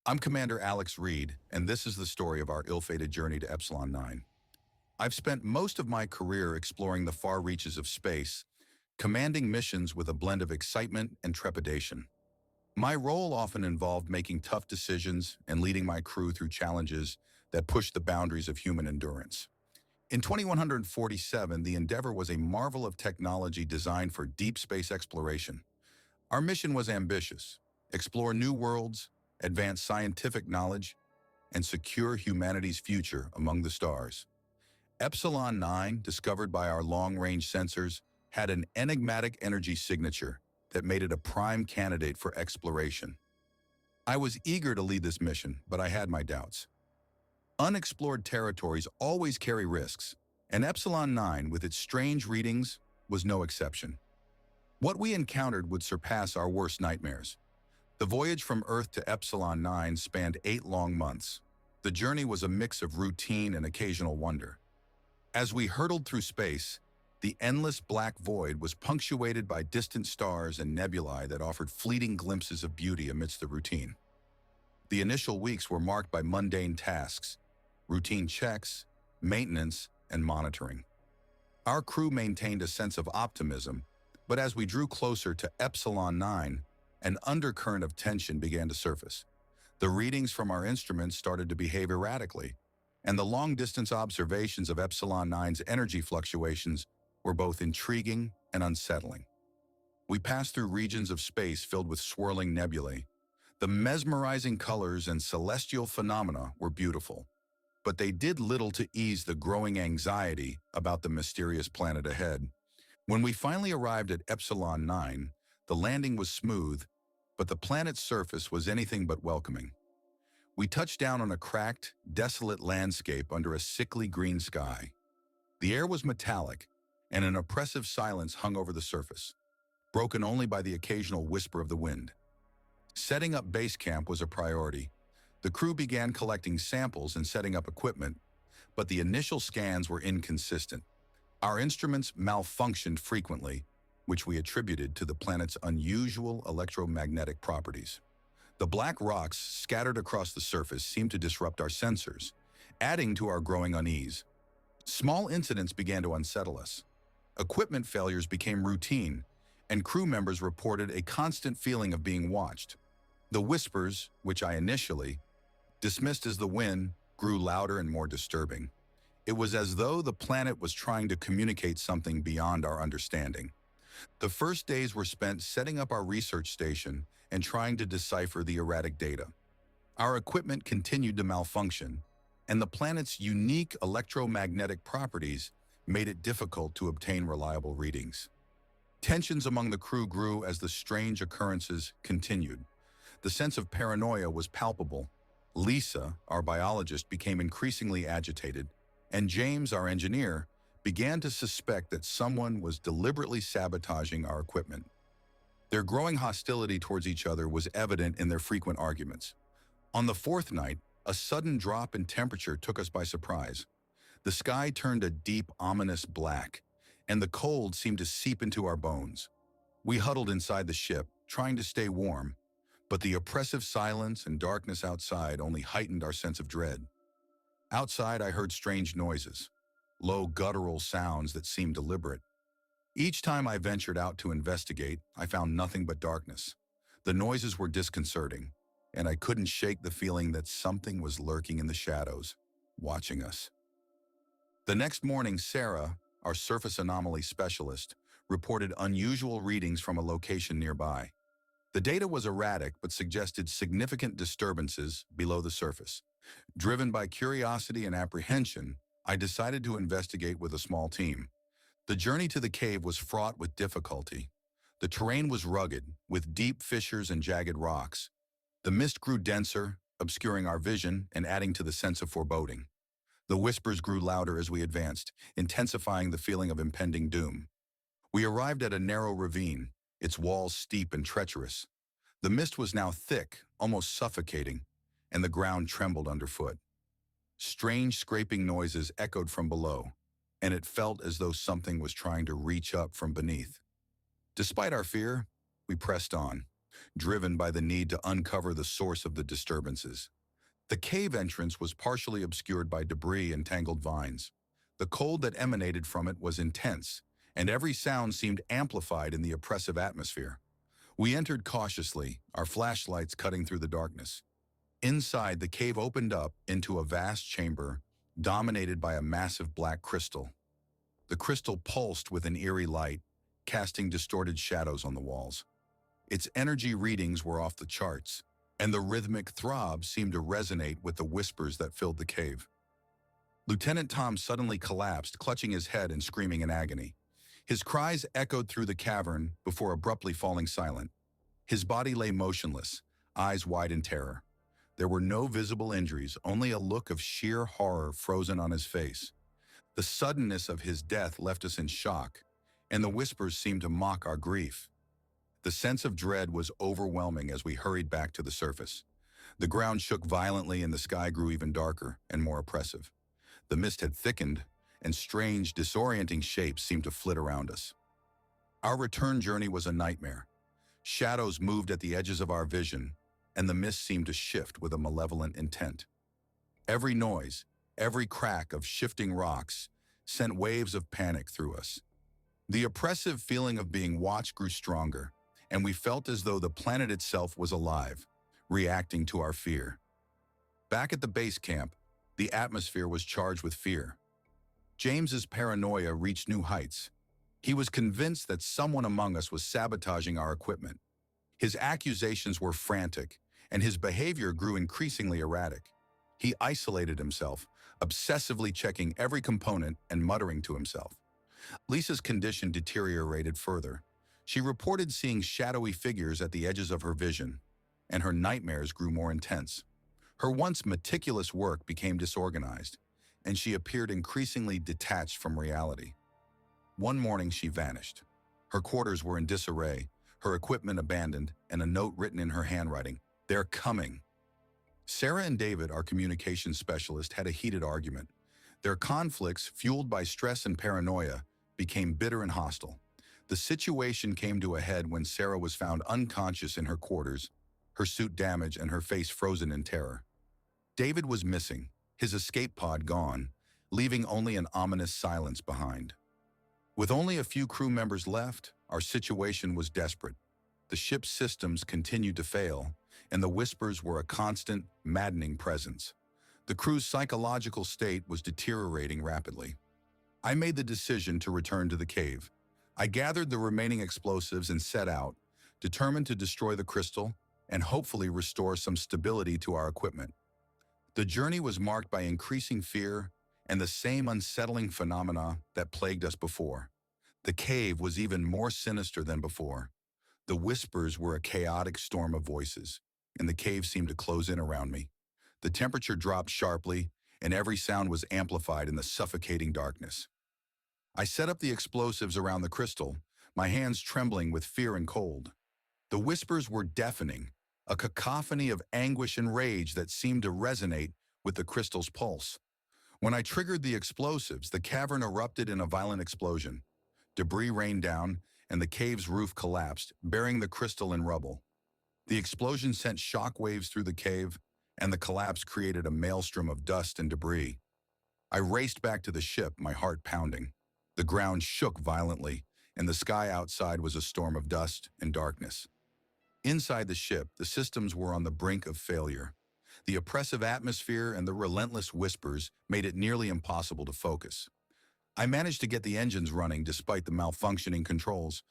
I'm Commander Alex Reed, and this is the story of our ill-fated journey to Epsilon-9. I've spent most of my career exploring the far reaches of space, commanding missions with a blend of excitement and trepidation. My role often involved making tough decisions and leading my crew through challenges that pushed the boundaries of human endurance. In 2147, the Endeavour was a marvel of technology designed for deep space exploration. Our mission was ambitious: explore new worlds, advance scientific knowledge, and secure humanity's future among the stars. Epsilon-9, discovered by our long-range sensors, had an enigmatic energy signature that made it a prime candidate for exploration. I was eager to lead this mission, but I had my doubts. Unexplored territories always carry risks, and Epsilon-9, with its strange readings, was no exception. What we encountered would surpass our worst nightmares. The voyage from Earth to Epsilon-9 spanned 8 long months. The journey was a mix of routine and occasional wonder. As we hurtled through space, the endless black void was punctuated by distant stars and nebulae that offered fleeting glimpses of beauty amidst the routine. The initial weeks were marked by mundane tasks, routine checks, maintenance, and monitoring. Our crew maintained a sense of optimism, but as we drew closer to Epsilon-9, an undercurrent of tension began to surface. The readings from our instruments started to behave erratically, and the long-distance observations of Epsilon-9's energy fluctuations were both intriguing and unsettling. We passed through regions of space filled with swirling nebulae. The mesmerizing colors and celestial phenomena were beautiful, but they did little to ease the growing anxiety about the mysterious planet ahead. When we finally arrived at Epsilon-9, the landing was smooth, but the planet's surface was anything but welcoming. We touched down on a cracked, desolate landscape under a sickly green sky. The air was metallic, and an oppressive silence hung over the surface, broken only by the occasional whisper of the wind. Setting up base camp was a priority. The crew began collecting samples and setting up equipment, but the initial scans were inconsistent. Our instruments malfunctioned frequently, which we attributed to the planet's unusual electromagnetic properties. The black rocks scattered across the surface seemed to disrupt our sensors, adding to our growing unease. Small incidents began to unsettle us. Equipment failures became routine, and crew members reported a constant feeling of being watched. The whispers, which I initially dismissed as the wind, grew louder and more disturbing. It was as though the planet was trying to communicate something beyond our understanding. The first days were spent setting up our research station and trying to decipher the erratic data. Our equipment continued to malfunction, and the planet's unique electromagnetic properties made it difficult to obtain reliable readings. Tensions among the crew grew as the strange occurrences continued. The sense of paranoia was palpable. Lisa, our biologist, became increasingly agitated, and James, our engineer, began to suspect that someone was deliberately sabotaging our equipment. Their growing hostility towards each other was evident in their frequent arguments. On the 4th night, a sudden drop in temperature took us by surprise. The sky turned a deep, ominous black, and the cold seemed to seep into our bones. We huddled inside the ship, trying to stay warm, but the oppressive silence and darkness outside only heightened our sense of dread. Outside, I heard strange noises, low guttural sounds that seemed deliberate. Each time I ventured out to investigate, I found nothing but darkness. The noises were disconcerting, and I couldn't shake the feeling that something was lurking in the shadows, watching us. The next morning, Sarah, our surface anomaly specialist, reported unusual readings from a location nearby. The data was erratic but suggested significant disturbances below the surface. Driven by curiosity and apprehension, I decided to investigate with a small team. The journey to the cave was fraught with difficulty. The terrain was rugged, with deep fissures and jagged rocks. The mist grew denser, obscuring our vision and adding to the sense of foreboding. The whispers grew louder as we advanced, intensifying the feeling of impending doom. We arrived at a narrow ravine, its walls steep and treacherous. The mist was now thick, almost suffocating, and the ground trembled underfoot. Strange scraping noises echoed from below, and it felt as though something was trying to reach up from beneath. Despite our fear, we pressed on. driven by the need to uncover the source of the disturbances. The cave entrance was partially obscured by debris and tangled vines. The cold that emanated from it was intense, and every sound seemed amplified in the oppressive atmosphere. We entered cautiously, our flashlights cutting through the darkness. Inside, the cave opened up into a vast chamber dominated by a massive black crystal. The crystal pulsed with an eerie light, casting distorted shadows on the walls. Its energy readings were off the charts, and the rhythmic throb seemed to resonate with the whispers that filled the cave. Lieutenant Tom suddenly collapsed, clutching his head and screaming in agony. His cries echoed through the cavern before abruptly falling silent. His body lay motionless, eyes wide in terror. There were no visible injuries, only a look of sheer horror frozen on his face. The suddenness of his death left us in shock, and the whispers seemed to mock our grief. The sense of dread was overwhelming as we hurried back to the surface. The ground shook violently and the sky grew even darker and more oppressive. The mist had thickened, and strange, disorienting shapes seemed to flit around us. Our return journey was a nightmare. Shadows moved at the edges of our vision, and the mist seemed to shift with a malevolent intent. Every noise, every crack of shifting rocks sent waves of panic through us. The oppressive feeling of being watched grew stronger, and we felt as though the planet itself was alive, reacting to our fear. Back at the base camp, the atmosphere was charged with fear. James's paranoia reached new heights. He was convinced that someone among us was sabotaging our equipment. His accusations were frantic, and his behavior grew increasingly erratic. He isolated himself, obsessively checking every component and muttering to himself. Lisa's condition deteriorated further. She reported seeing shadowy figures at the edges of her vision, and her nightmares grew more intense. Her once meticulous work became disorganized, and she appeared increasingly detached from reality. One morning she vanished. Her quarters were in disarray, her equipment abandoned, and a note written in her handwriting, "They're coming." Sarah and David, our communications specialist, had a heated argument. Their conflicts, fueled by stress and paranoia, became bitter and hostile. The situation came to a head when Sarah was found unconscious in her quarters, her suit damaged and her face frozen in terror. David was missing, his escape pod gone, leaving only an ominous silence behind. With only a few crew members left, our situation was desperate. The ship's systems continued to fail, and the whispers were a constant, maddening presence. The crew's psychological state was deteriorating rapidly. I made the decision to return to the cave. I gathered the remaining explosives and set out, determined to destroy the crystal and hopefully restore some stability to our equipment. The journey was marked by increasing fear and the same unsettling phenomena that plagued us before. The cave was even more sinister than before. The whispers were a chaotic storm of voices, and the cave seemed to close in around me. The temperature dropped sharply, and every sound was amplified in the suffocating darkness. I set up the explosives around the crystal, my hands trembling with fear and cold. The whispers were deafening, a cacophony of anguish and rage that seemed to resonate with the crystal's pulse. When I triggered the explosives, the cavern erupted in a violent explosion. Debris rained down, and the cave's roof collapsed, burying the crystal in rubble. The explosion sent shock waves through the cave, and the collapse created a maelstrom of dust and debris. I raced back to the ship, my heart pounding. The ground shook violently, and the sky outside was a storm of dust and darkness. Inside the ship, the systems were on the brink of failure. The oppressive atmosphere and the relentless whispers made it nearly impossible to focus. I managed to get the engines running despite the malfunctioning controls.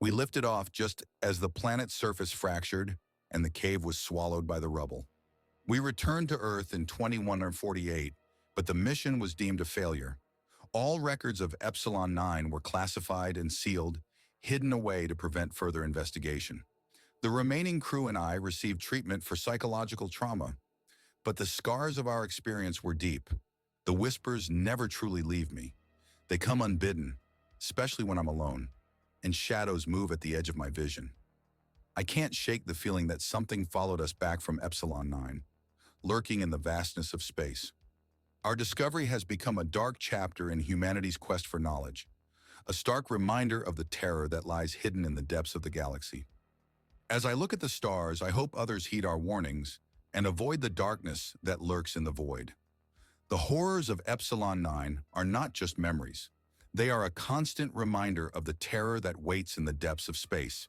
We lifted off just as the planet's surface fractured and the cave was swallowed by the rubble. We returned to Earth in 2148, but the mission was deemed a failure. All records of Epsilon-9 were classified and sealed, hidden away to prevent further investigation. The remaining crew and I received treatment for psychological trauma, but the scars of our experience were deep. The whispers never truly leave me. They come unbidden, especially when I'm alone, and shadows move at the edge of my vision. I can't shake the feeling that something followed us back from Epsilon-9, lurking in the vastness of space. Our discovery has become a dark chapter in humanity's quest for knowledge, a stark reminder of the terror that lies hidden in the depths of the galaxy. As I look at the stars, I hope others heed our warnings and avoid the darkness that lurks in the void. The horrors of Epsilon-9 are not just memories. They are a constant reminder of the terror that waits in the depths of space.